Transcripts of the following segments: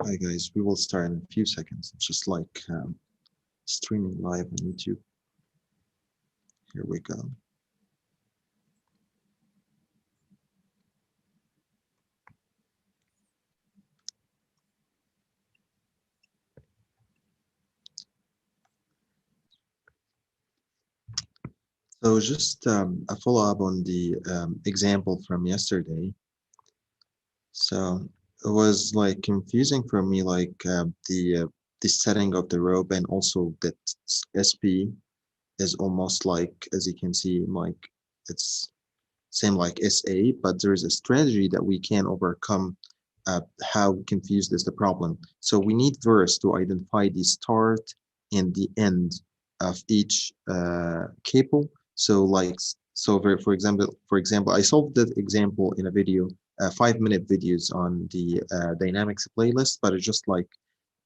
Hi guys, we will start in a few seconds. It's just like streaming live on YouTube. Here we go. So just a follow-up on the example from yesterday. So it was like confusing for me, like the setting of the rope, and also that SP is almost like, as you can see, like it's same like SA, but there's a strategy that we can overcome how confused is the problem. So we need first to identify the start and the end of each cable. So like, so for example, I solved that example in a video, 5-minute videos on the dynamics playlist, but it's just like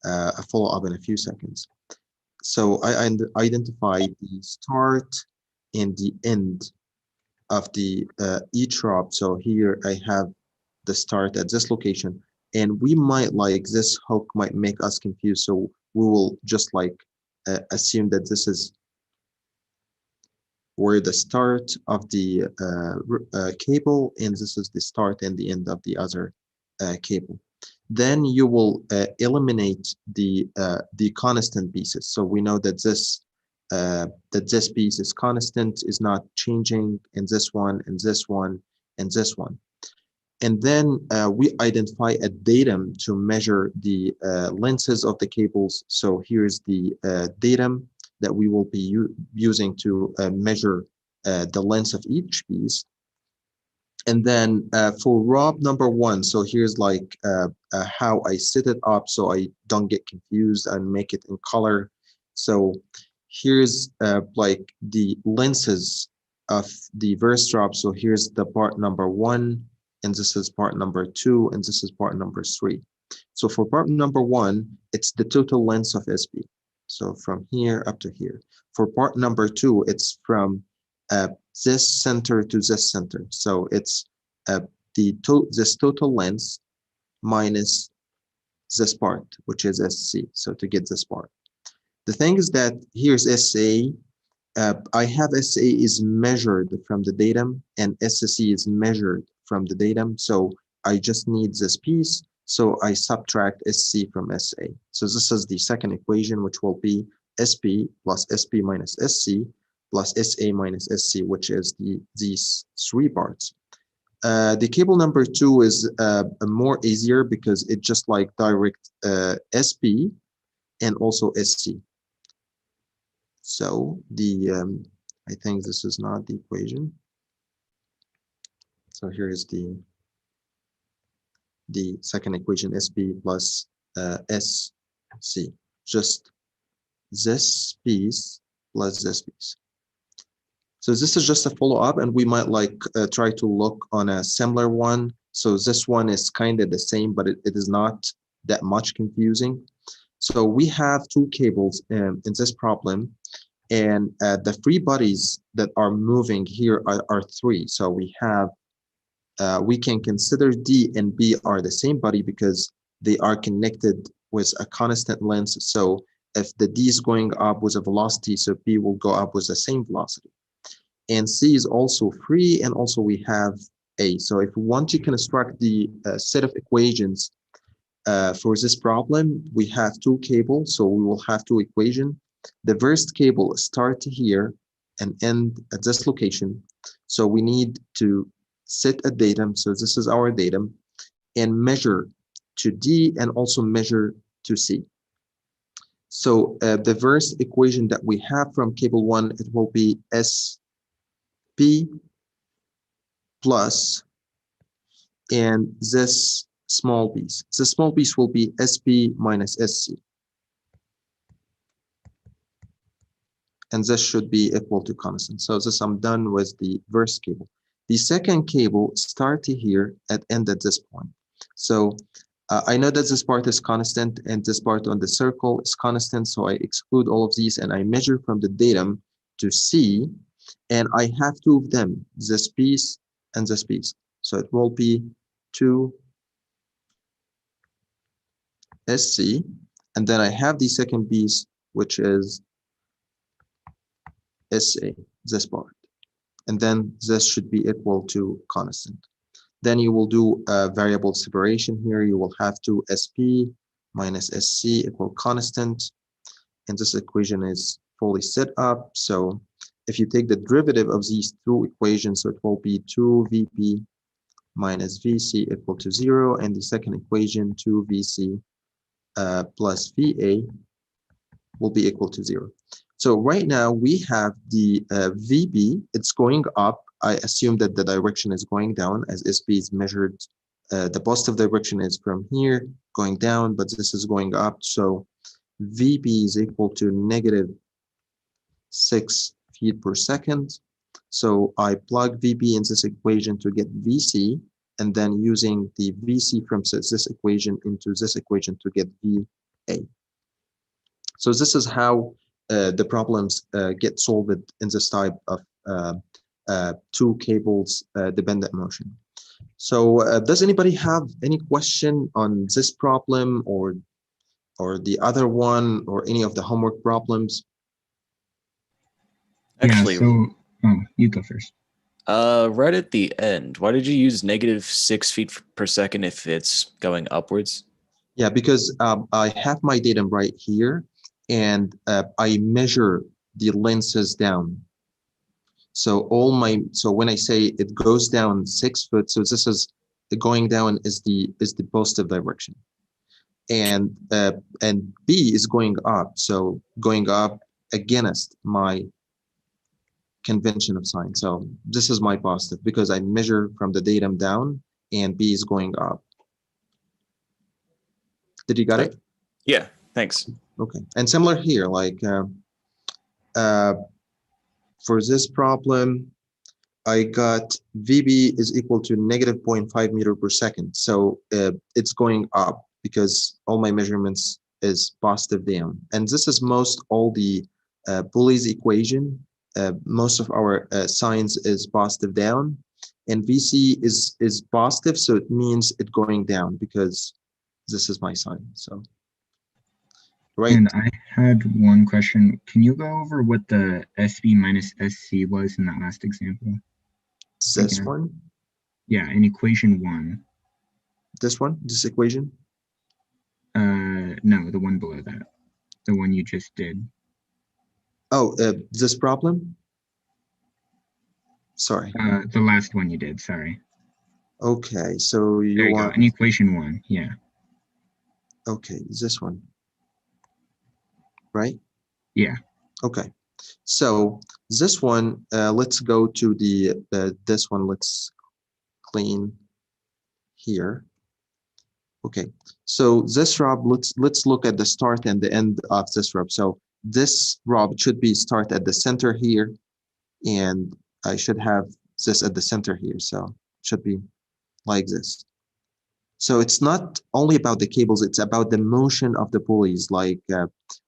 a follow up in a few seconds. So I identify the start and the end of the each route. So here I have the start at this location, and we might like this hook might make us confused. So we will just like assume that this is where the start of the cable, and this is the start and the end of the other cable. Then you will eliminate the constant pieces. So we know that this piece is constant, is not changing, in this one, and this one, and this one. And then we identify a datum to measure the lengths of the cables. So here's the datum that we will be using to measure the length of each piece. And then for rob number one, so here's like how I set it up so I don't get confused and make it in color. So here's like the lenses of the verse drop. So here's the part number one, and this is part number two, and this is part number three. So for part number one, it's the total length of SP. So from here up to here. For part number two, it's from uh, this center to this center. So it's uh, this total length minus this part, which is SC. So to get this part. The thing is that here's SA. I have SA is measured from the datum, and SSC is measured from the datum. So I just need this piece. So I subtract SC from SA. So this is the second equation, which will be SP plus SP minus SC plus SA minus SC, which is these three parts. The cable number two is more easier because it just like direct SP and also SC. So I think this is not the equation. So here is the second equation, SP plus SC. Just this piece plus this piece. So this is just a follow-up, and we might like try to look on a similar one. So this one is kind of the same, but it is not that much confusing. So we have two cables in this problem, and the free bodies that are moving here are three. So we have, we can consider D and B are the same body because they are connected with a constant length. So if the D is going up with a velocity, so B will go up with the same velocity. And C is also free, and also we have A. So if we want to construct the set of equations for this problem, we have two cables, so we will have two equations. The first cable start here and end at this location. So we need to set a datum, so this is our datum, and measure to D and also measure to C. So the first equation that we have from cable one, it will be SP plus, and this small piece. The small piece will be SP minus SC. And this should be equal to constant. So this I'm done with the first cable. The second cable start here and end at this point. So I know that this part is constant and this part on the circle is constant. So I exclude all of these and I measure from the datum to C, and I have two of them, this piece and this piece. So it will be 2 SC, and then I have the second piece, which is SA, this part. And then this should be equal to constant. Then you will do a variable separation here. You will have to SP minus SC equal constant. And this equation is fully set up. So if you take the derivative of these two equations, so it will be 2VP minus VC equal to 0. And the second equation, 2VC plus VA will be equal to 0. So right now we have the VB, it's going up. I assume that the direction is going down as SP is measured. The positive direction is from here going down, but this is going up. So VB is equal to negative 6 feet per second. So I plug VB in this equation to get VC, and then using the VC from this equation into this equation to get VA. So this is how the problems get solved in this type of two cables dependent motion. So does anybody have any question on this problem or the other one or any of the homework problems? Actually, yeah, so you go first. Right at the end, why did you use negative 6 feet per second if it's going upwards? Yeah, because I have my datum right here, and I measure the lenses down. So when I say it goes down 6 foot, so this is the going down is the positive direction, and B is going up, so going up against my convention of sign. So this is my positive because I measure from the datum down, and B is going up. Did you got it? Yeah, thanks. Okay, and similar here, like for this problem, I got VB is equal to negative 0.5 meter per second. So it's going up because all my measurements is positive down. And this is most all the Bully's equation. Most of our signs is positive down, and VC is positive. So it means it going down because this is my sign. So. Right. And I had one question. Can you go over what the SB minus SC was in that last example? This one? Yeah, in equation 1. This one? This equation? No, the one below that. The one you just did. Oh, this problem? Sorry. The last one you did, sorry. Okay, so you want... go, in equation 1, yeah. Okay, this one. Right? Yeah. Okay. So this one, let's go to the this one. Let's clean here. Okay. So this rod, let's look at the start and the end of this rod. So this rod should be start at the center here, and I should have this at the center here. So it should be like this. So it's not only about the cables, it's about the motion of the pulleys. Like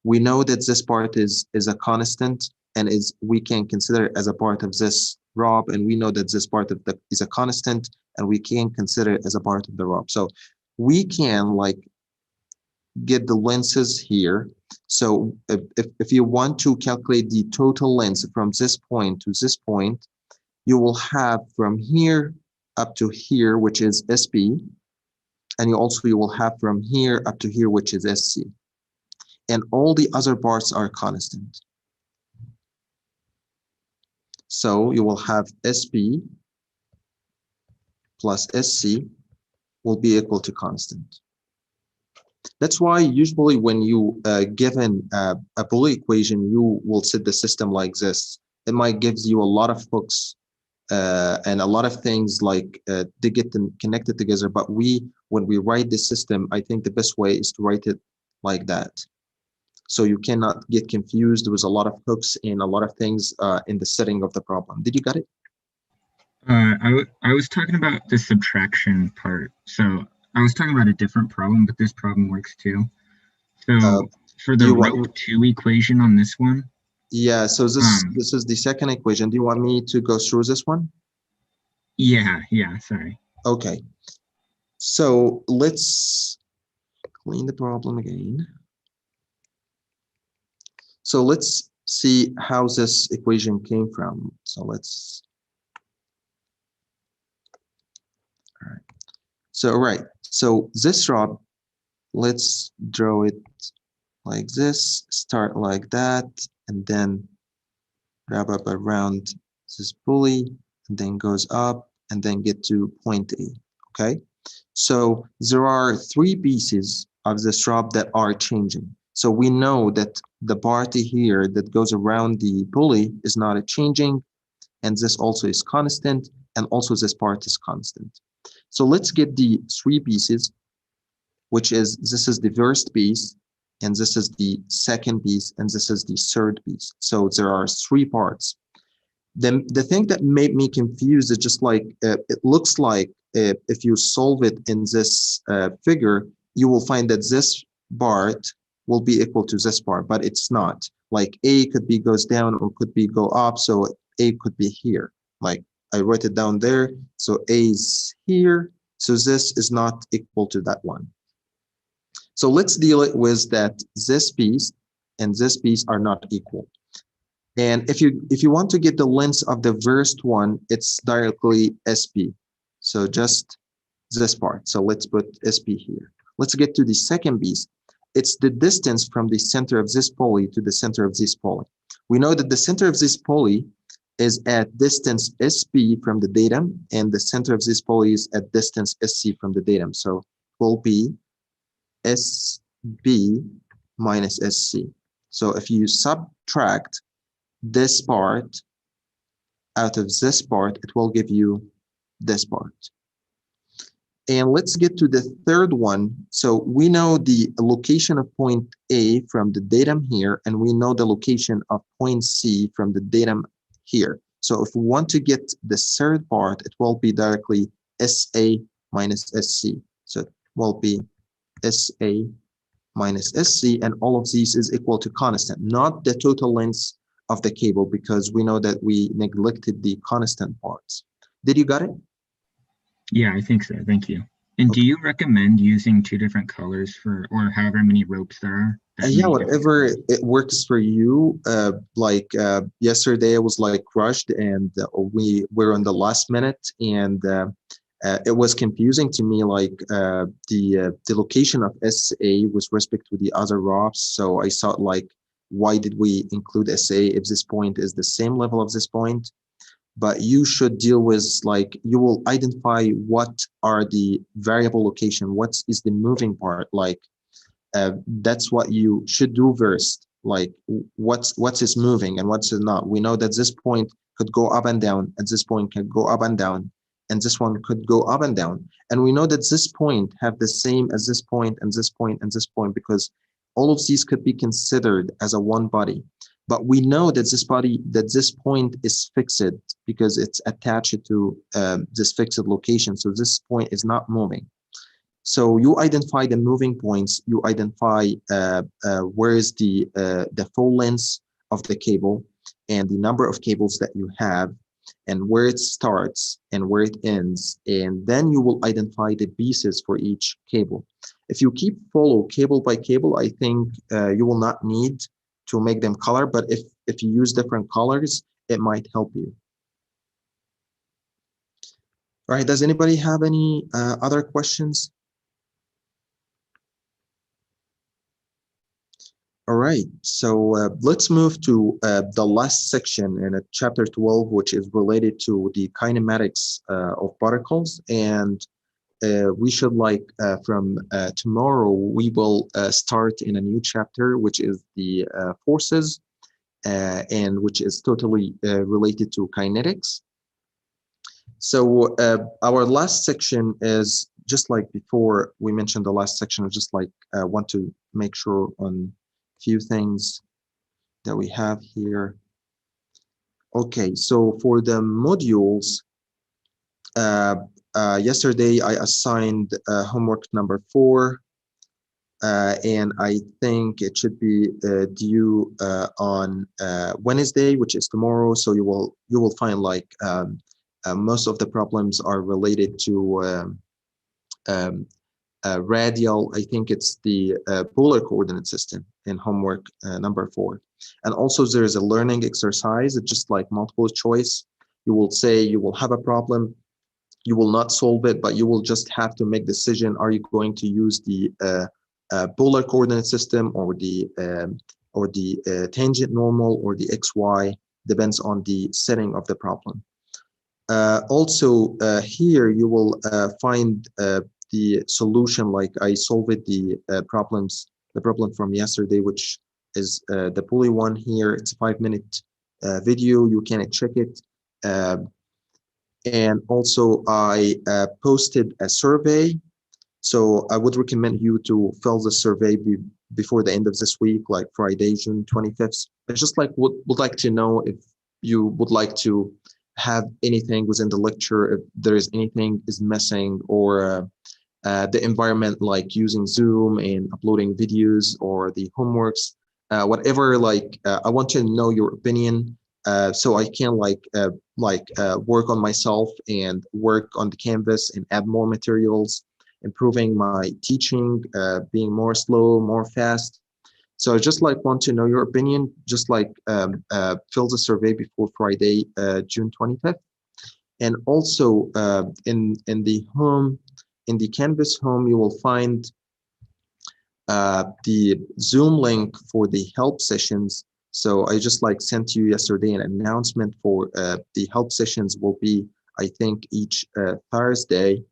we know that this part is a constant and we can consider it as a part of this rod, and we know that this part of is a constant and we can consider it as a part of the rod. So we can like get the lenses here. So if you want to calculate the total length from this point to this point, you will have from here up to here, which is SP. And you will have from here up to here, which is SC. And all the other parts are constant. So you will have SP plus SC will be equal to constant. That's why usually when you given a Pauli equation, you will set the system like this. It might give you a lot of hooks and a lot of things like to get them connected together. But when we write the system, I think the best way is to write it like that. So you cannot get confused with a lot of hooks and a lot of things in the setting of the problem. Did you get it? I was talking about the subtraction part. So I was talking about a different problem, but this problem works too. So for the row 2 equation on this one. Yeah, so this is the second equation. Do you want me to go through this one? Yeah, sorry. Okay. So let's clean the problem again. So let's see how this equation came from. So let's, all right. So, right. So this rod, let's draw it like this, start like that, and then wrap up around this pulley, and then goes up, and then get to point A, okay? So there are three pieces of this rod that are changing. So we know that the part here that goes around the pulley is not changing, and this also is constant, and also this part is constant. So let's get the three pieces, which is, this is the first piece, and this is the second piece, and this is the third piece. So there are three parts. Then the thing that made me confused is just like, it looks like if you solve it in this figure, you will find that this part will be equal to this part, but it's not. Like A could be goes down or could be go up, so A could be here. Like I wrote it down there, so A is here, so this is not equal to that one. So let's deal it with that this piece and this piece are not equal. And if you want to get the length of the first one, it's directly SP. So just this part. So let's put SP here. Let's get to the second piece. It's the distance from the center of this pulley to the center of this pulley. We know that the center of this pulley is at distance SP from the datum, and the center of this pulley is at distance SC from the datum. So it will be SB minus SC. So if you subtract this part out of this part, it will give you this part. And let's get to the third one. So we know the location of point A from the datum here, and we know the location of point C from the datum here. So if we want to get the third part, it will be directly SA minus SC. So it will be SA minus SC, and all of these is equal to constant, not the total length of the cable, because we know that we neglected the constant parts. Did you got it? Yeah, I think so. Thank you. And do you recommend using two different colors for, or however many ropes there are? Yeah, whatever it works for you. Yesterday I was like rushed, and we were on the last minute, and it was confusing to me, like the location of SA with respect to the other ropes. So I thought, like, why did we include SA if this point is the same level of this point? But you should deal with, like, you will identify what are the variable location, what is the moving part, like that's what you should do first, like what's is moving and what's not. We know that this point could go up and down, and this point can go up and down, and this one could go up and down. And we know that this point have the same as this point and this point and this point, because all of these could be considered as a one body. But we know that this point is fixed because it's attached to this fixed location. So this point is not moving. So you identify the moving points, you identify where is the full length of the cable and the number of cables that you have, and where it starts and where it ends. And then you will identify the pieces for each cable. If you keep follow cable by cable, I think you will not need to make them color, but if you use different colors, it might help you. All right, does anybody have any other questions? All right, so let's move to the last section in chapter 12, which is related to the kinematics of particles. And we should, like, from tomorrow, we will start in a new chapter, which is the forces, and which is totally related to kinetics. So our last section is just like before we mentioned the last section, I just like want to make sure on a few things that we have here. Okay, so for the modules, yesterday I assigned homework number 4, and I think it should be due on Wednesday, which is tomorrow. So you will find, like, most of the problems are related to radial, I think it's the polar coordinate system in homework number 4. And also there is a learning exercise. It's just like multiple choice. You will say you will have a problem. You will not solve it, but you will just have to make decision. Are you going to use the polar coordinate system or the tangent normal or the XY? Depends on the setting of the problem. Also, here you will find the solution, like I solved the problem from yesterday, which is the pulley one here. It's a 5-minute video. You can check it. And also I posted a survey. So I would recommend you to fill the survey before the end of this week, like Friday, June 25th. I just like would like to know if you would like to have anything within the lecture, if there is anything is missing, or the environment, like using Zoom and uploading videos or the homeworks, whatever. Like I want to know your opinion, so I can work on myself and work on the Canvas and add more materials, improving my teaching, being more slow, more fast. So I just like want to know your opinion. Just like fill the survey before Friday, June 25th. And also in the Canvas home, you will find the Zoom link for the help sessions. So I just like sent you yesterday an announcement for the help sessions will be, I think, each Thursday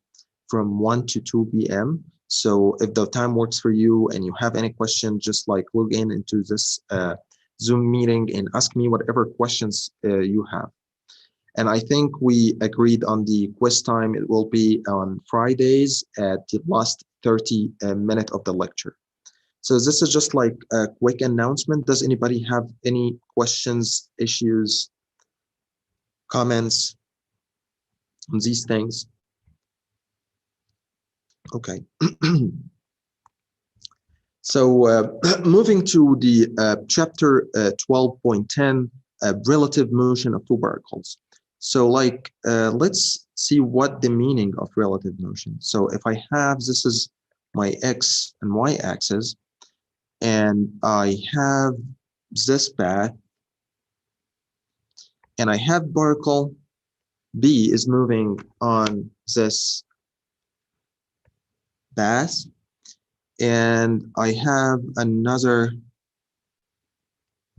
from 1 to 2 p.m. So if the time works for you and you have any question, just like log in into this Zoom meeting and ask me whatever questions you have. And I think we agreed on the quiz time. It will be on Fridays at the last 30 minutes of the lecture. So this is just like a quick announcement. Does anybody have any questions, issues, comments on these things? Okay. So moving to the chapter 12.10, relative motion of two particles. So like, let's see what the meaning of relative motion. So if I have, this is my X and Y axis, and I have this path, and I have particle B is moving on this path, and I have another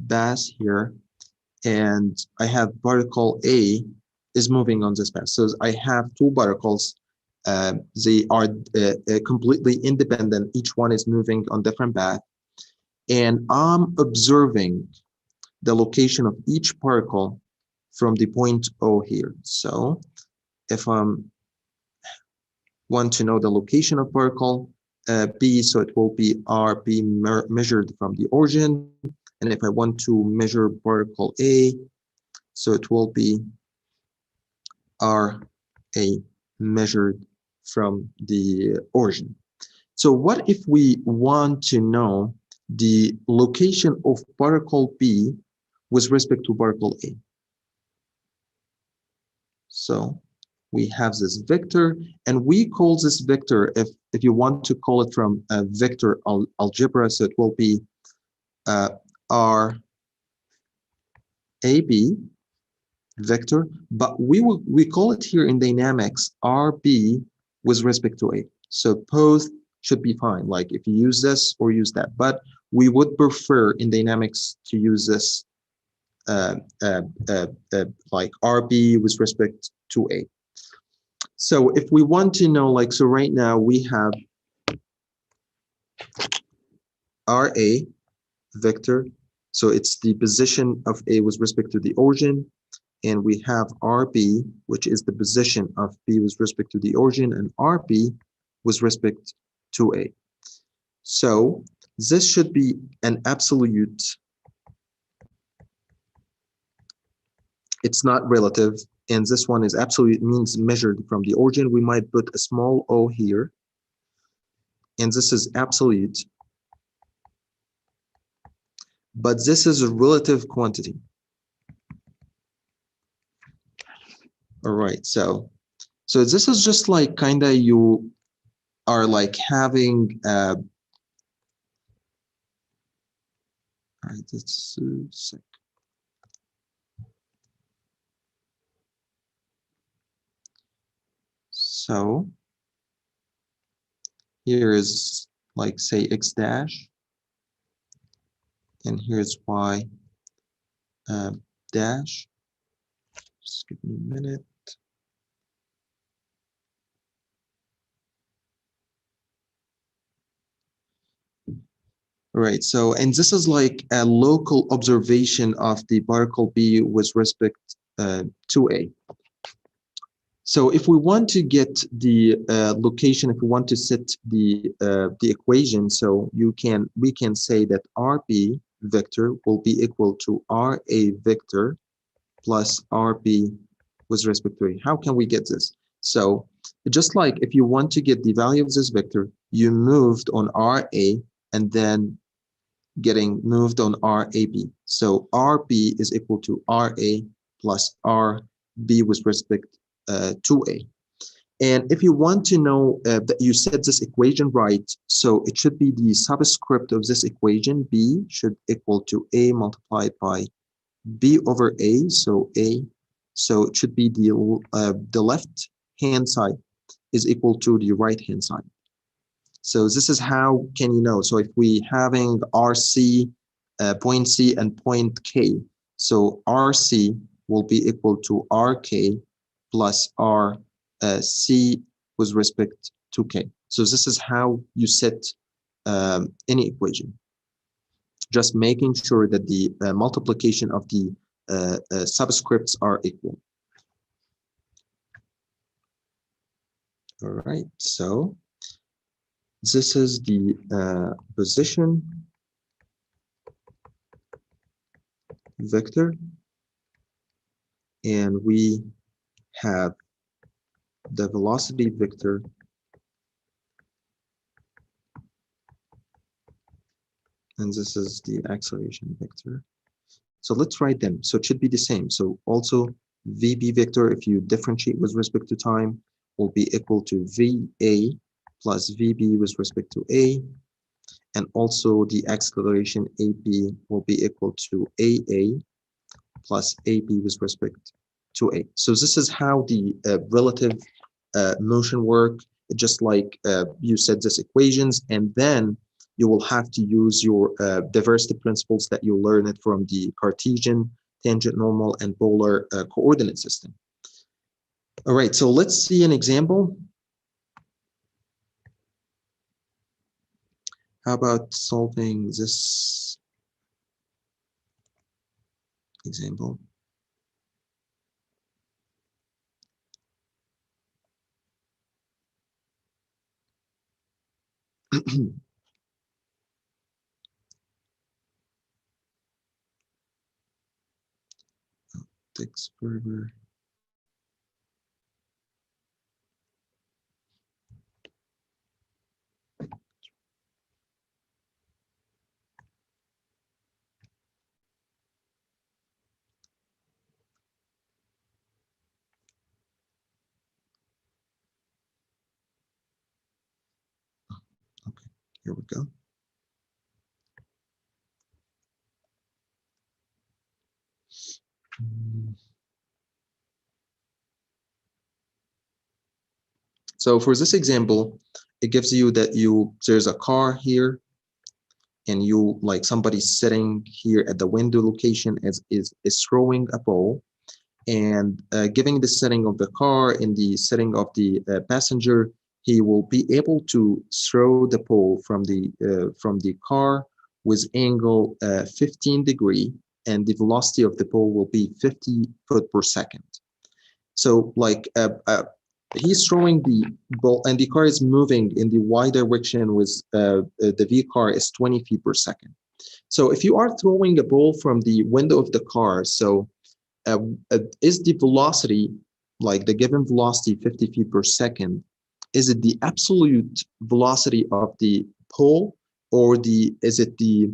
path here, and I have particle A is moving on this path. So I have two particles. They are completely independent. Each one is moving on different path. And I'm observing the location of each particle from the point O here. So if I want to know the location of particle B, so it will be RB measured from the origin. And if I want to measure particle A, so it will be RA measured from the origin. So what if we want to know the location of particle B with respect to particle A? So we have this vector, and we call this vector, if you want to call it from a vector algebra, so it will be RAB vector, but we call it here in dynamics RB with respect to A. So both should be fine, like if you use this or use that, but we would prefer in dynamics to use this like RB with respect to A. So if we want to know, like, so right now we have RA vector, so it's the position of A with respect to the origin, and we have RB, which is the position of B with respect to the origin, and RB with respect to A. So this should be an absolute. It's not relative, and this one is absolute, means measured from the origin. We might put a small o here, and this is absolute, but this is a relative quantity. All right, so this is just like kind of you are like having all right, that's sec. So here is like say x dash, and here's y dash. Just give me a minute. Right, so, and this is like a local observation of the particle B with respect to A. So if we want to get the location, if we want to set the equation, so we can say that RB vector will be equal to RA vector plus RB with respect to A. How can we get this? So just like if you want to get the value of this vector, you moved on RA and then getting moved on RAB. So RB is equal to RA plus RB with respect to A. And if you want to know that you set this equation right, so it should be the subscript of this equation, B should equal to A multiplied by B over A, so A. So it should be the left hand side is equal to the right hand side. So this is how can you know. So if we having RC, point C and point K, so RC will be equal to RK plus RC with respect to K. So this is how you set any equation. Just making sure that the multiplication of the subscripts are equal. All right, so this is the position vector, and we have the velocity vector and this is the acceleration vector. So let's write them. So it should be the same. So also VB vector, if you differentiate with respect to time, will be equal to VA plus VB with respect to A. And also the acceleration AB will be equal to AA plus AB with respect to A. So this is how the relative motion work, just like you said this equations, and then you will have to use your diversity principles that you learned from the Cartesian, tangent normal, and polar coordinate system. All right, so let's see an example. How about solving this example? Takes forever. Okay, here we go. So for this example, it gives you that there's a car here, and you like somebody sitting here at the window location is throwing a ball, and giving the setting of the car and the setting of the passenger, he will be able to throw the ball from the car with angle 15 degree, and the velocity of the ball will be 50 foot per second. So like he's throwing the ball and the car is moving in the y direction with the v car is 20 feet per second. So if you are throwing a ball from the window of the car, so is the velocity, like the given velocity 50 feet per second, is it the absolute velocity of the pole, or is it the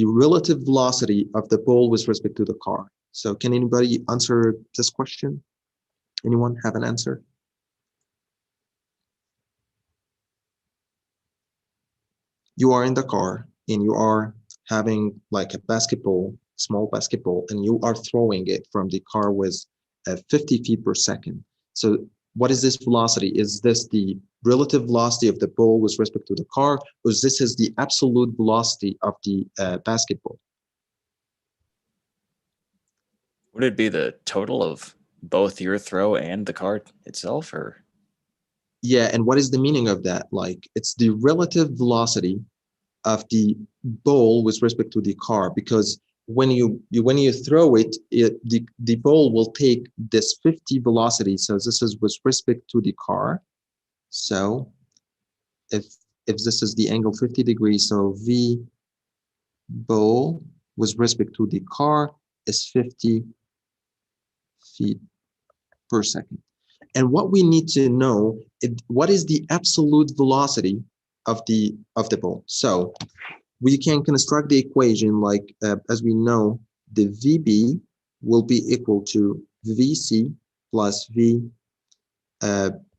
relative velocity of the pole with respect to the car? So can anybody answer this question? Anyone have an answer? you are in the car and you are having like a basketball, small basketball, and you are throwing it from the car with 50 feet per second. So what is this velocity? Is this the relative velocity of the ball with respect to the car, or is this the absolute velocity of the basketball? Would it be the total of both your throw and the car itself, or? Yeah, and what is the meaning of that? Like, it's the relative velocity of the ball with respect to the car, because when you throw it, the ball will take this 50 velocity. So this is with respect to the car. So if this is the angle 50 degrees, so V ball with respect to the car is 50 feet per second. And what we need to know is what is the absolute velocity of the ball. So we can construct the equation like, as we know, the VB will be equal to VC plus V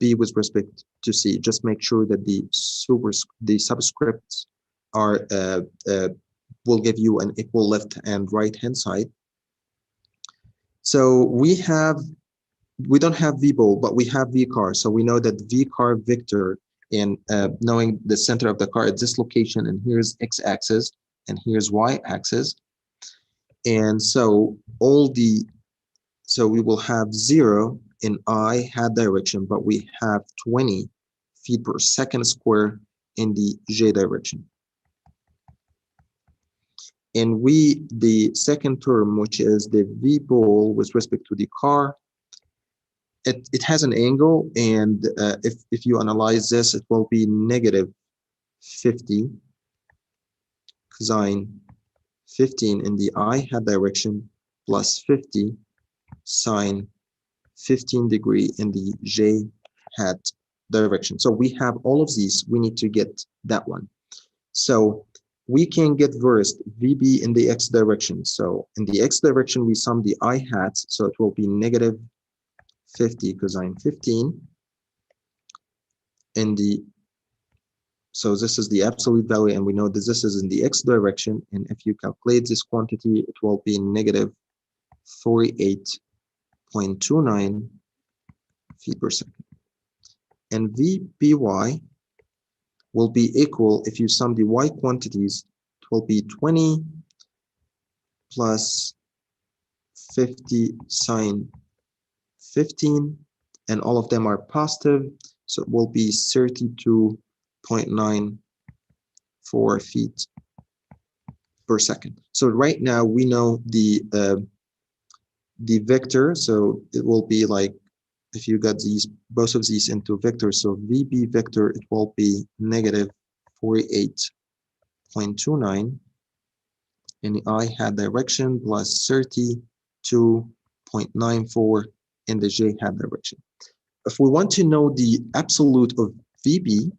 B with respect to C. Just make sure that the subscripts are will give you an equal left and right hand side. So we don't have V ball, but we have V car. So we know that V car vector, in knowing the center of the car at this location, and here's X axis and here's Y axis. And so we will have 0 in I hat direction, but we have 20 feet per second square in the J direction. And the second term, which is the V ball with respect to the car, it has an angle, and if you analyze this, it will be negative 50 cosine 15 in the I hat direction plus 50 sine 15 degree in the J hat direction. So we have all of these. We need to get that one. So we can get first VB in the X direction. So in the X direction, we sum the I hats. So it will be negative 50 cosine 15 in the, so this is the absolute value, and we know that this is in the X direction, and if you calculate this quantity, it will be negative 48.29 feet per second. And VBY will be equal, if you sum the Y quantities, it will be 20 plus 50 sine 15, and all of them are positive, so it will be 32.94 feet per second. So right now we know the vector, so it will be like, if you got both of these into vectors, so VB vector, it will be negative 48.29 in the I hat direction plus 32.94 in the J hat direction. If we want to know the absolute of VB,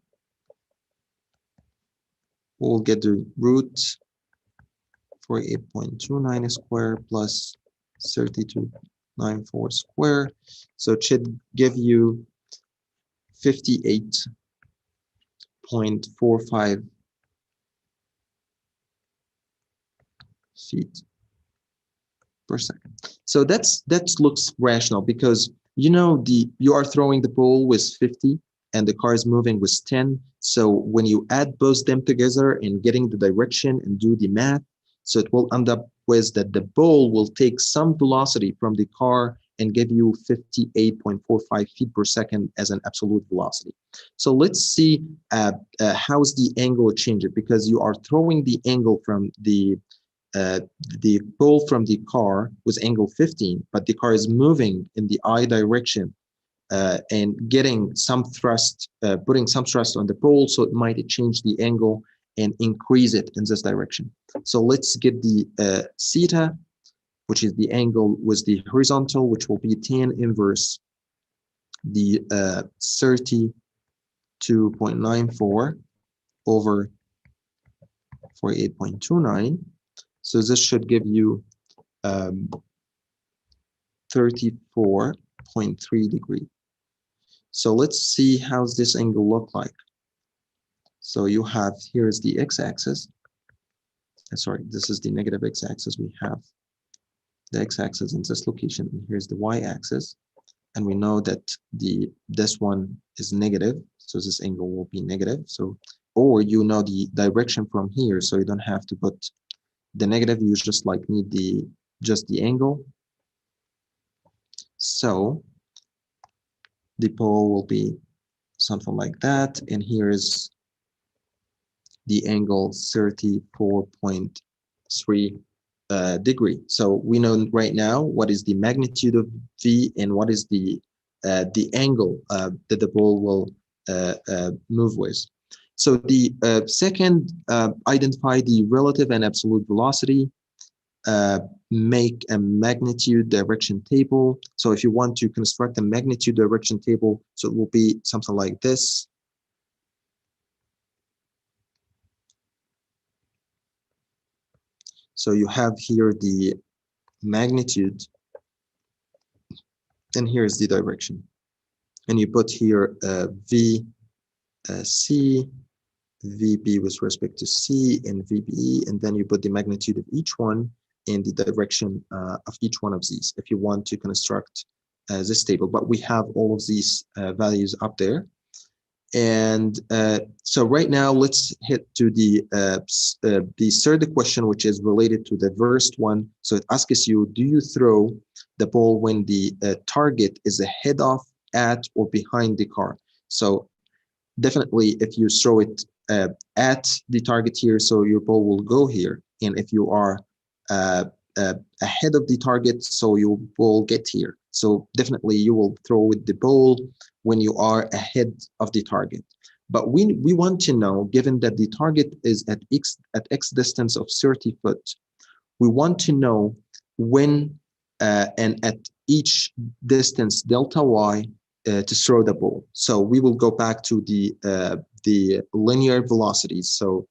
we'll get the root 48.29 square plus 32.94 square. So it should give you 58.45 feet per second. So that looks rational, because you are throwing the ball with 50 and the car is moving with 10. So when you add both them together and getting the direction and do the math, so it will end up with that the ball will take some velocity from the car and give you 58.45 feet per second as an absolute velocity. So let's see how's the angle changing, because you are throwing the angle from the ball from the car with angle 15, but the car is moving in the I direction and getting some thrust, putting some thrust on the ball, so it might change the angle and increase it in this direction. So let's get the theta, which is the angle with the horizontal, which will be tan inverse the 32.94 over 48.29. So this should give you 34.3 degree. So let's see how's this angle look like. So you have, here's the x-axis. Sorry, this is the negative x-axis. We have the x-axis in this location, and here's the y-axis. And we know that this one is negative, so this angle will be negative. So, or you know the direction from here, so you don't have to put the negative. You just like need just the angle. So the pole will be something like that, and here is the angle 34.3 degree. So we know right now what is the magnitude of V and what is the angle that the ball will move with. So the second, identify the relative and absolute velocity. Make a magnitude direction table. So if you want to construct a magnitude direction table, so it will be something like this. So you have here the magnitude, and here's the direction. And you put here V, C, VB with respect to C, and VBE, and then you put the magnitude of each one and the direction of each one of these if you want to construct this table. But we have all of these values up there. And so right now, let's hit to the third question, which is related to the first one. So it asks you, do you throw the ball when the target is ahead of, at, or behind the car? So definitely, if you throw it at the target here, so your ball will go here. And if you are ahead of the target, so your ball get here. So definitely you will throw with the ball when you are ahead of the target. But we want to know, given that the target is at x distance of 30 foot, we want to know when and at each distance delta y to throw the ball. So we will go back to the linear velocities. So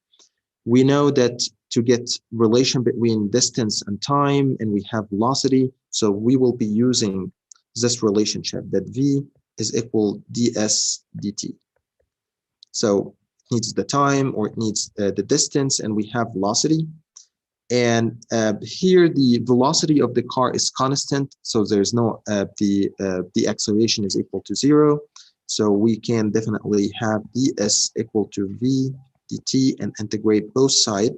we know that to get relation between distance and time, and we have velocity, so we will be using this relationship that v is equal ds dt. So it needs the time, or it needs the distance, and we have velocity. And here the velocity of the car is constant, so there's no the acceleration is equal to 0. So we can definitely have ds equal to v dt and integrate both sides.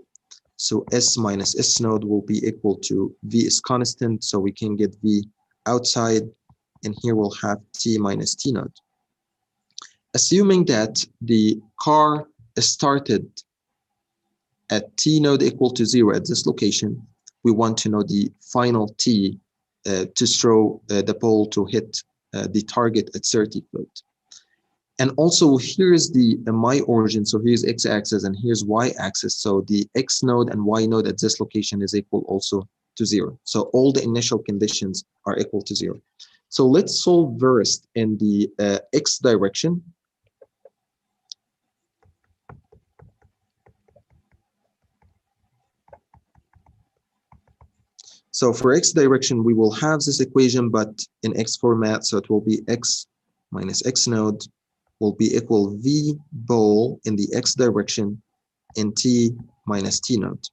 So s minus s node will be equal to v is constant, so we can get v outside, and here we'll have t minus t node. Assuming that the car started at t node equal to 0 at this location, we want to know the final t to throw the ball to hit the target at 30 foot. And also here's the my origin. So here's x-axis and here's y-axis. So the x node and y node at this location is equal also to 0. So all the initial conditions are equal to 0. So let's solve first in the x direction. So for x direction, we will have this equation, but in x format. So it will be x minus x node will be equal v ball in the x direction and t minus t node.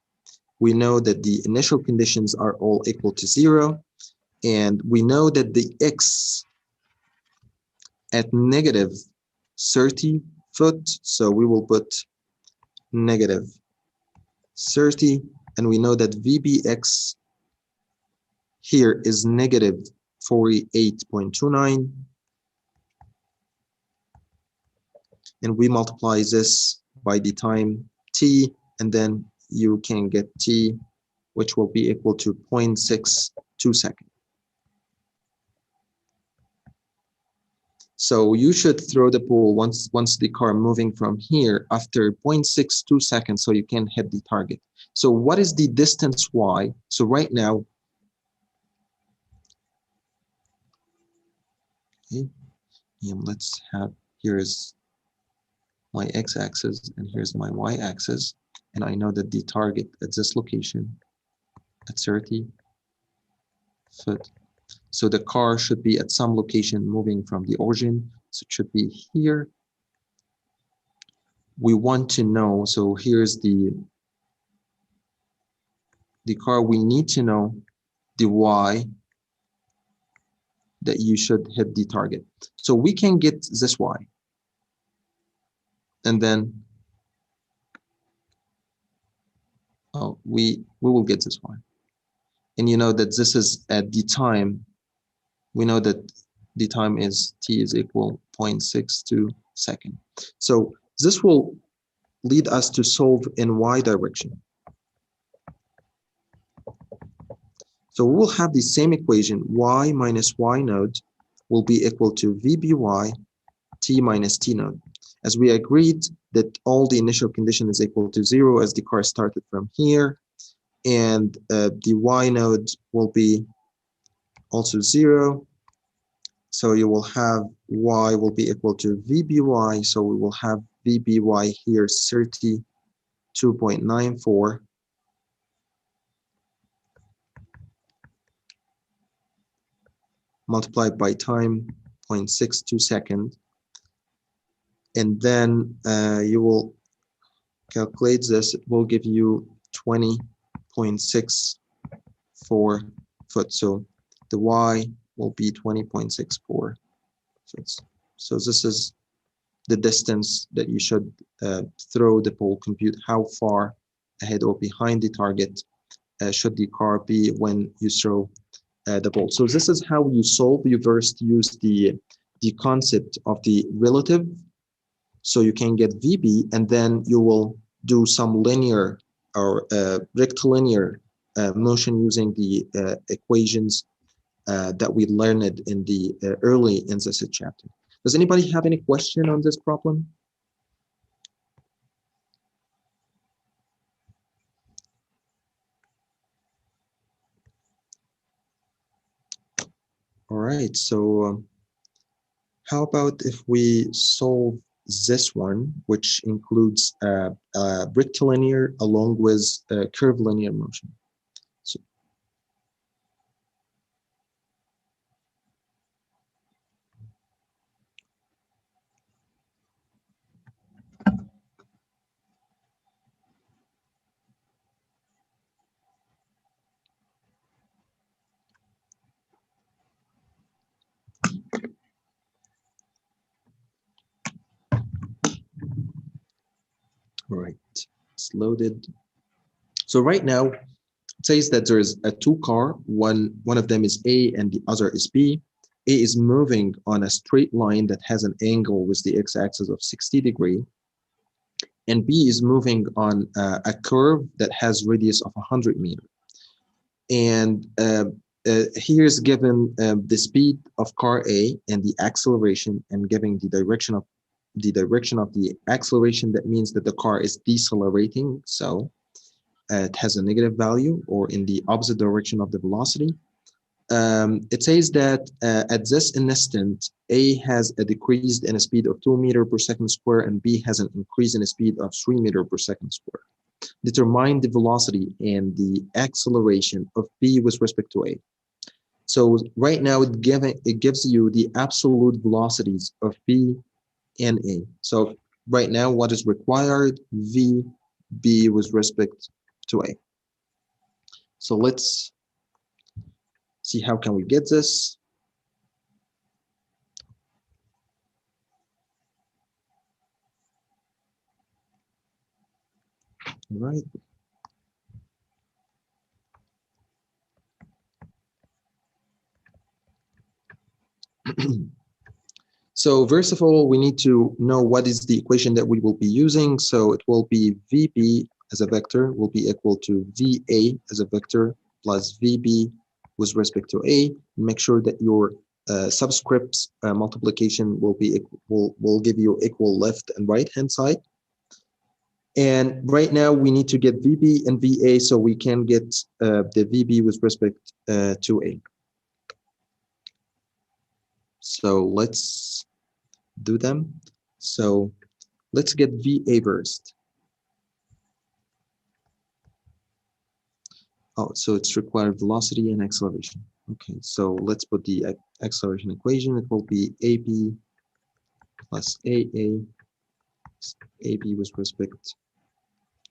We know that the initial conditions are all equal to 0. And we know that the x at negative 30 foot, so we will put negative 30. And we know that vbx here is negative 48.29. And we multiply this by the time t, and then you can get t, which will be equal to 0.62 seconds. So you should throw the ball once the car moving from here after 0.62 seconds, so you can hit the target. So what is the distance y? So right now, okay, and let's have, here's my x-axis and here's my y-axis, and I know that the target at this location at 30 foot. So the car should be at some location moving from the origin. So it should be here. we want to know, so here's the car, we need to know the y that you should hit the target. So we can get this y, and then we will get this y. And you know that this is at the time, we know that the time is t is equal 0.62 second. So this will lead us to solve in y direction. So we will have the same equation, y minus y node will be equal to vby t minus t node. As we agreed that all the initial condition is equal to 0 as the car started from here, and the y node will be also 0. So you will have y will be equal to vby, so we will have vby here 32.94 multiplied by time 0.62 seconds. And then you will calculate this, it will give you 20.64 foot. So the y will be 20.64 foot. So this is the distance that you should throw the pole, compute how far ahead or behind the target should the car be when you throw the ball. So this is how you solve. You first use the concept of the relative, so you can get VB, and then you will do some linear or rectilinear motion using the equations that we learned in the early in this chapter. Does anybody have any question on this problem? All right, so how about if we solve this one, which includes rectilinear along with curvilinear motion? So, all right, it's loaded. So right now, it says that there is a two car, one of them is A and the other is B. A is moving on a straight line that has an angle with the x-axis of 60 degrees, and B is moving on a curve that has radius of 100 meters. And here's given the speed of car A and the acceleration, and giving the direction of the acceleration. That means that the car is decelerating, so it has a negative value, or in the opposite direction of the velocity. It says that at this instant, A has a decrease in a speed of 2 meters per second square, and B has an increase in a speed of 3 meters per second square. Determine the velocity and the acceleration of B with respect to A. So right now it gives you the absolute velocities of B and A. So right now what is required? V, B with respect to A. So let's see how can we get this. All right. So first of all, we need to know what is the equation that we will be using. So it will be VB as a vector will be equal to VA as a vector plus VB with respect to A. Make sure that your subscripts multiplication will be will give you equal left and right hand side. And right now we need to get VB and VA, so we can get the VB with respect to A. So let's do them. So let's get VA first. Oh, so it's required velocity and acceleration. Okay, so let's put the acceleration equation. It will be AB plus AA AB with respect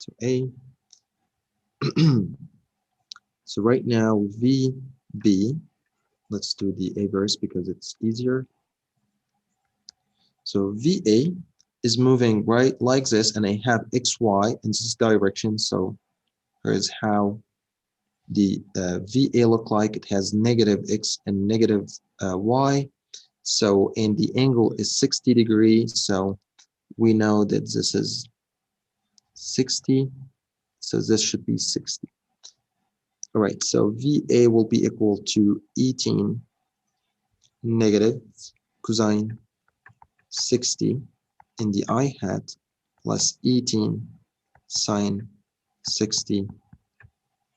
to A. So right now, VB, let's do the averse because it's easier. So VA is moving right like this, and I have XY in this direction. So here's how the VA look like. It has negative X and negative Y. So, and the angle is 60 degrees. So we know that this is 60. So this should be 60. All right, so VA will be equal to 18 negative cosine 60 in the I hat plus 18 sine 60.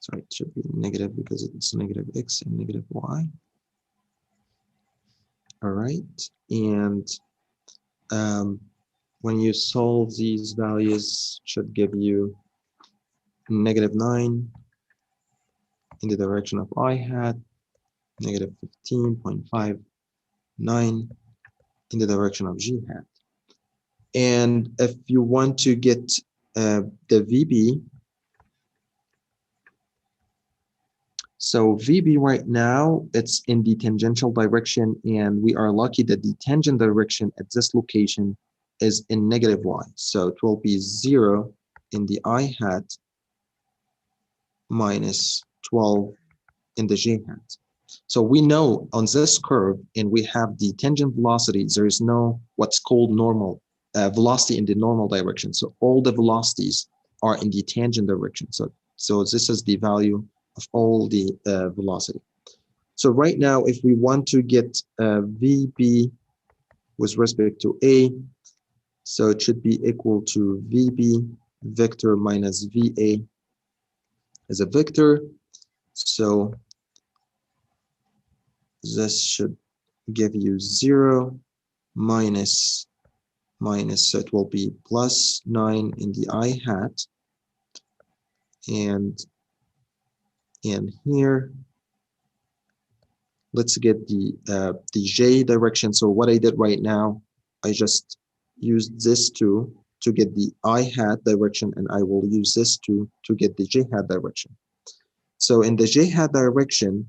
Sorry, it should be negative because it's negative X and negative Y. All right, and when you solve these values, should give you negative 9 in the direction of I hat, negative 15.59 in the direction of G hat. And if you want to get the VB, so VB right now, it's in the tangential direction, and we are lucky that the tangent direction at this location is in negative Y. So it will be 0 in the I hat minus 12 in the J hat. So we know on this curve, and we have the tangent velocity, there is no what's called normal velocity in the normal direction. So all the velocities are in the tangent direction. So this is the value of all the velocity. So right now, if we want to get VB with respect to A, so it should be equal to VB vector minus VA as a vector. So this should give you 0 minus, so it will be plus 9 in the I hat. And here, let's get the J direction. So what I did right now, I just used this to get the I hat direction, and I will use this to get the J hat direction. So in the J hat direction,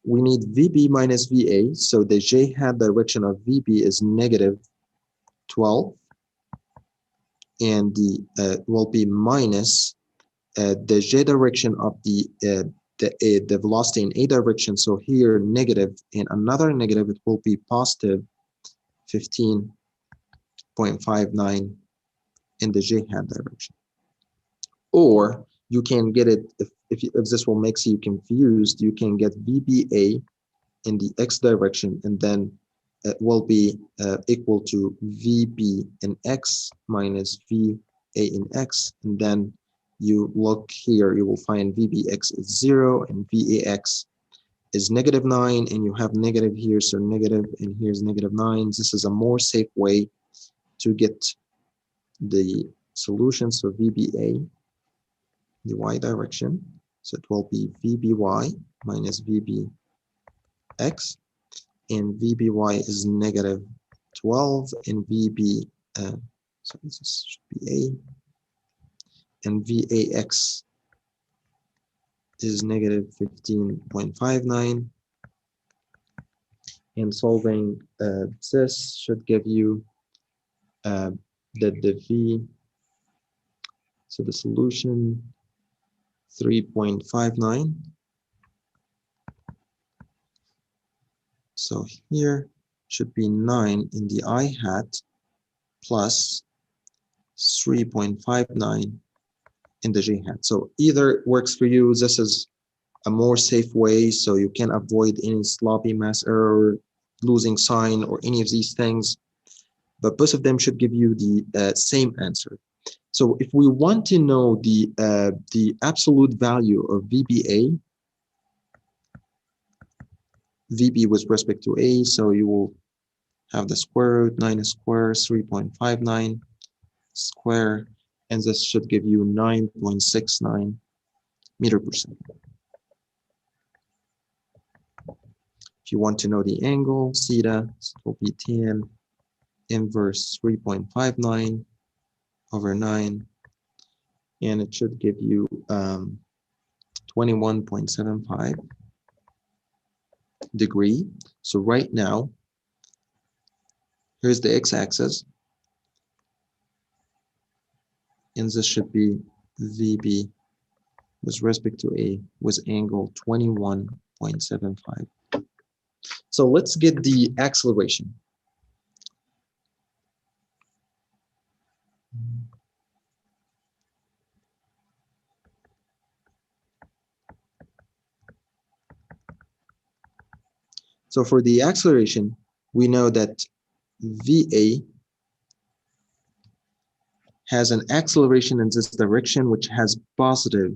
we need VB minus VA. So the J hat direction of VB is negative 12, and the will be minus the J direction of the velocity in A direction. So here negative and another negative, it will be positive 15.59 in the J hat direction. Or you can get it, if this will make you confused, you can get VBA in the X direction, and then it will be equal to VB in X minus VA in X, and then you look here, you will find VBX is 0 and VAX is negative 9, and you have negative here, so negative, and here's negative 9. This is a more safe way to get the solution. So VBA, the Y direction, so it will be VBY minus VBX, and VBY is negative 12, and VB, so this should be A, and VAX is negative 15.59, and solving this should give you the V, so the solution 3.59. So here should be 9 in the I hat plus 3.59 in the J hat. So either works for you. This is a more safe way, so you can avoid any sloppy mass error, losing sign, or any of these things. But both of them should give you the same answer. So if we want to know the absolute value of VBA, VB with respect to A, so you will have the square root 9 square 3.59 square, and this should give you 9.69 meter per second. If you want to know the angle, theta, it will be tan inverse 3.59 over 9, and it should give you 21.75 degree. So right now, here's the x-axis, and this should be VB with respect to A with angle 21.75. So let's get the acceleration. So for the acceleration, we know that VA has an acceleration in this direction, which has positive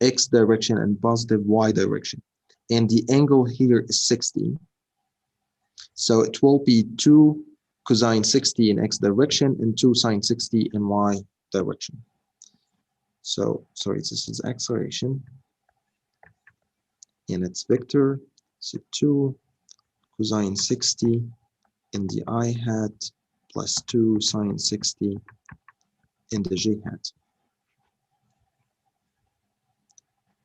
x direction and positive y direction. And the angle here is 60. So it will be 2 cosine 60 in x direction and 2 sine 60 in y direction. So, sorry, this is acceleration. And it's vector. So 2 cosine 60 in the I hat plus 2 sine 60 in the j hat.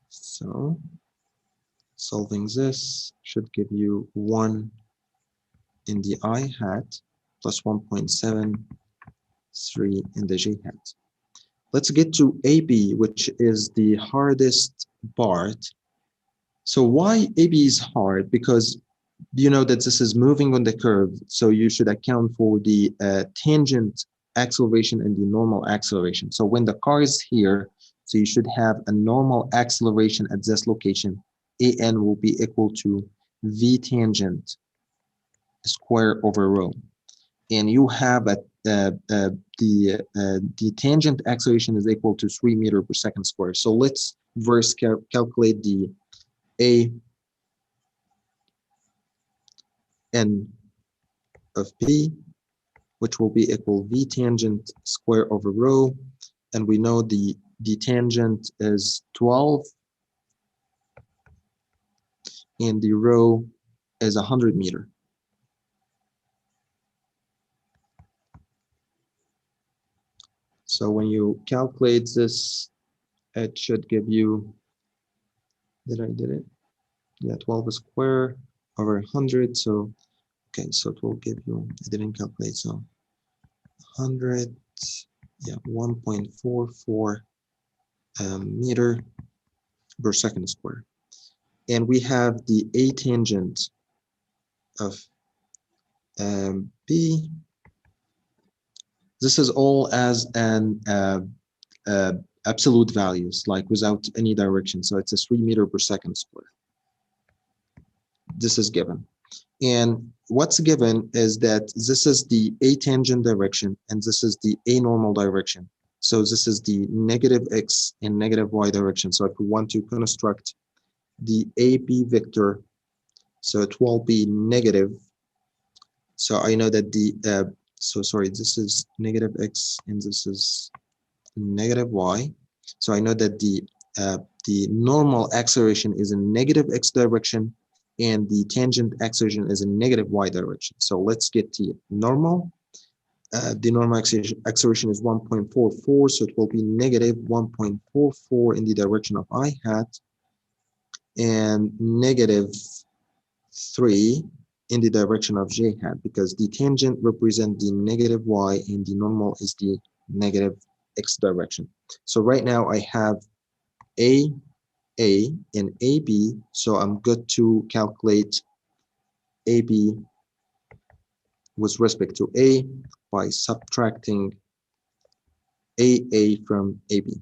So solving this should give you 1 in the I hat plus 1.73 in the j hat. Let's get to AB, which is the hardest part. So why AB is hard? Because you know that this is moving on the curve, so you should account for the tangent acceleration and the normal acceleration. So when the car is here, so you should have a normal acceleration at this location. AN will be equal to V tangent square over rho. And you have the tangent acceleration is equal to 3 meters per second square. So let's first calculate the A n of P, which will be equal V tangent square over rho. And we know the tangent is 12 and the rho is 100 meters. So when you calculate this, it should give you, did it? Yeah, 12 square over 100. So, okay, so it will give you, I didn't calculate, so 100, yeah, 1.44 meter per second square. And we have the A tangent of B. This is all as an absolute values, like without any direction. So it's a 3 meters per second square. This is given. And what's given is that this is the A tangent direction and this is the A normal direction. So this is the negative x and negative y direction. So if we want to construct the AB vector, so it will be negative. So I know that the, this is negative x and this is negative y. So I know that the normal acceleration is in negative x direction and the tangent acceleration is in negative y direction. So let's get the normal. The normal acceleration is 1.44, so it will be negative 1.44 in the direction of I hat and negative 3 in the direction of j hat, because the tangent represents the negative y and the normal is the negative x direction. So right now I have A and AB, so I'm good to calculate AB with respect to A by subtracting AA from AB.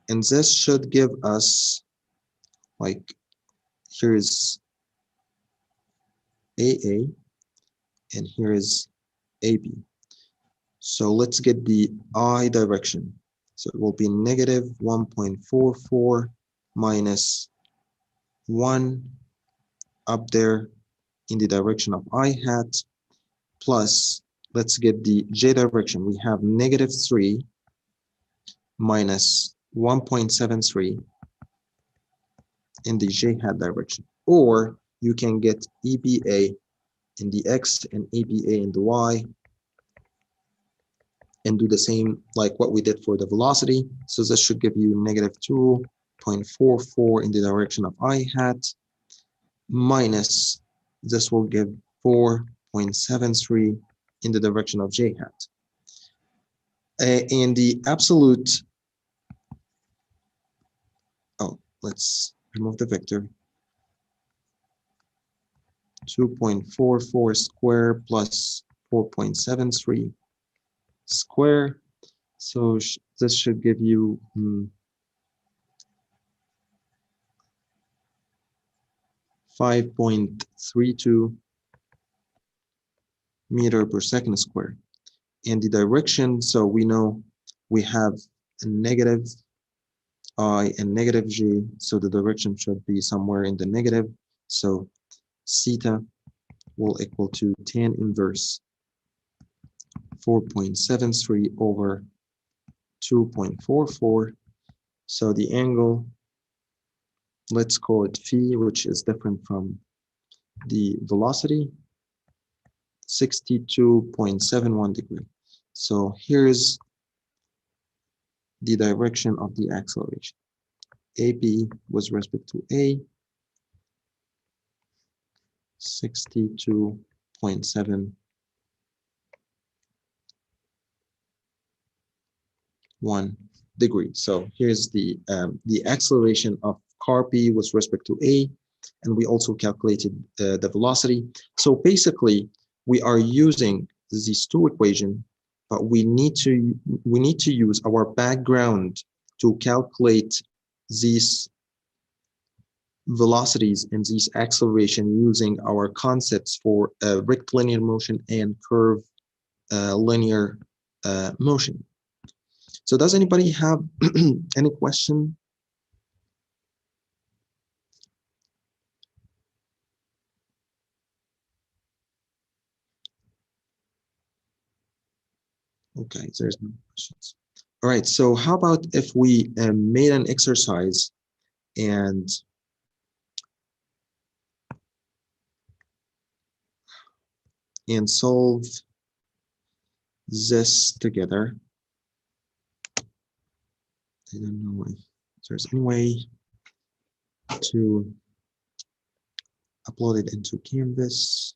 And this should give us, like, here's AA and here is AB. So let's get the I direction. So it will be negative 1.44 minus 1 up there in the direction of I hat, plus, let's get the j direction. We have negative 3 minus 1.73 in the j hat direction. Or you can get EBA in the x and EBA in the y. and do the same like what we did for the velocity. So this should give you negative 2.44 in the direction of I hat, minus this will give 4.73 in the direction of j hat. And the absolute, oh, let's remove the vector. 2.44 square plus 4.73 square. So this should give you 5.32 meter per second square. And the direction, so we know we have a negative I and negative j, so the direction should be somewhere in the negative. So theta will equal to tan inverse 4.73 over 2.44. So the angle, let's call it phi, which is different from the velocity, 62.71 degree. So here's the direction of the acceleration. AB with respect to A, 62.71 degree. So here's the acceleration of car P with respect to A, and we also calculated the velocity. So basically, we are using these two equations, but we need to use our background to calculate these velocities and these acceleration using our concepts for rectilinear motion and curve linear motion. So does anybody have any question? Okay, there's no questions. All right, so how about if we made an exercise and solve this together. I don't know if there's any way to upload it into Canvas.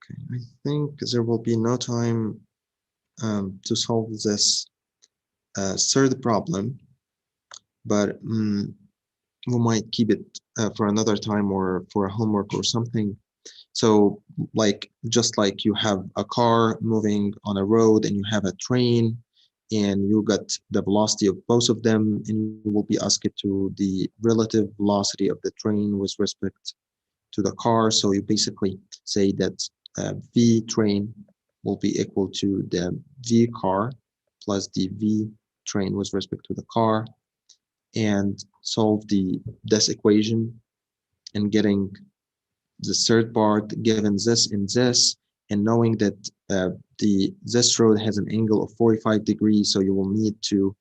Okay, I think there will be no time to solve this third problem, but we might keep it for another time or for a homework or something. So like, just like you have a car moving on a road and you have a train and you got the velocity of both of them, and you will be asked to the relative velocity of the train with respect to the car. So you basically say that V train will be equal to the V car plus the V train with respect to the car, and solve this equation and getting the third part given this and this, and knowing that this road has an angle of 45 degrees, so you will need to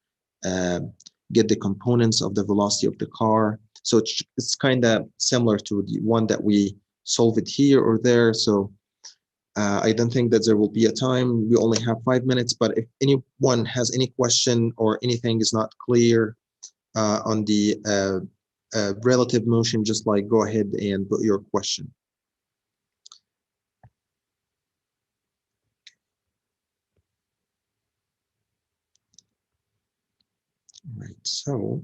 get the components of the velocity of the car. So it's kind of similar to the one that we solve it here or there. So I don't think that there will be a time. We only have 5 minutes, but if anyone has any question or anything is not clear on the relative motion, just like go ahead and put your question. Right, so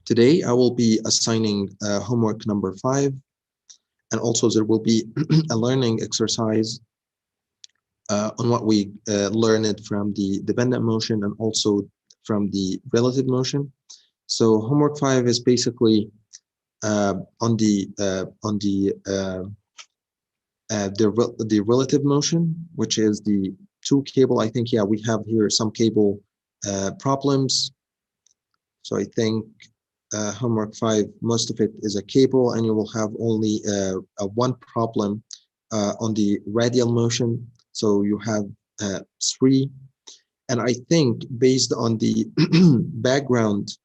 today I will be assigning homework number 5, and also there will be a learning exercise on what we learned from the dependent motion and also from the relative motion. So homework 5 is basically on the relative motion, which is the 2 cable. I think, yeah, we have here some cable problems. So I think homework 5, most of it is a cable, and you will have only one problem on the radial motion. So you have 3. And I think based on the background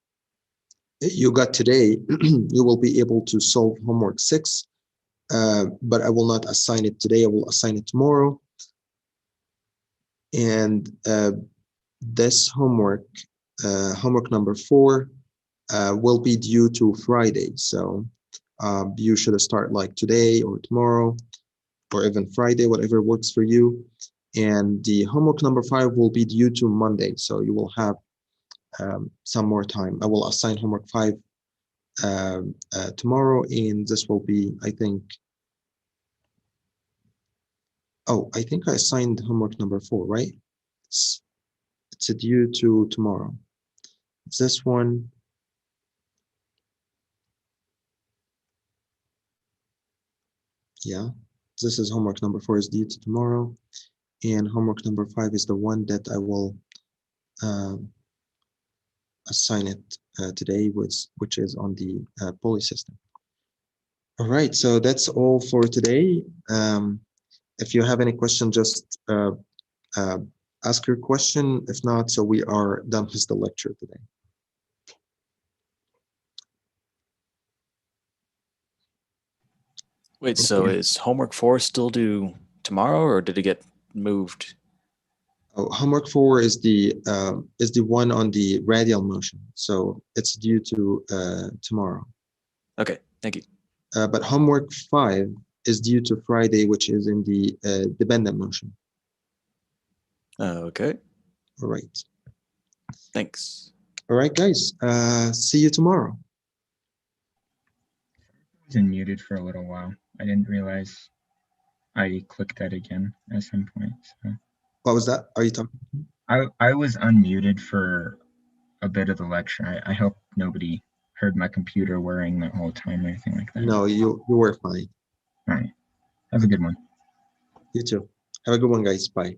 you got today, you will be able to solve homework 6, but I will not assign it today. I will assign it tomorrow. And this homework, homework number 4, will be due to Friday. So you should start like today or tomorrow, or even Friday, whatever works for you. And the homework number 5 will be due to Monday. So you will have some more time. I will assign homework 5 tomorrow, and this will be, I think, oh, I think I assigned homework number 4, right? It's due to tomorrow. This one, yeah, this is homework number 4 is due to tomorrow, and homework number 5 is the one that I will assign it today, which is on the pulley system. All right, so that's all for today. If you have any question, just ask your question. If not, so we are done with the lecture today. Wait, so is homework 4 still due tomorrow, or did it get moved? Oh, homework 4 is the one on the radial motion, so it's due to tomorrow. Okay, thank you. But homework 5 is due to Friday, which is in the dependent motion. Okay. All right. Thanks. All right, guys. See you tomorrow. I was unmuted for a little while. I didn't realize I clicked that again at some point. So. What was that? Are you talking? I was unmuted for a bit of the lecture. I hope nobody heard my computer whirring the whole time or anything like that. No, you were fine. All right. Have a good one. You too. Have a good one, guys. Bye.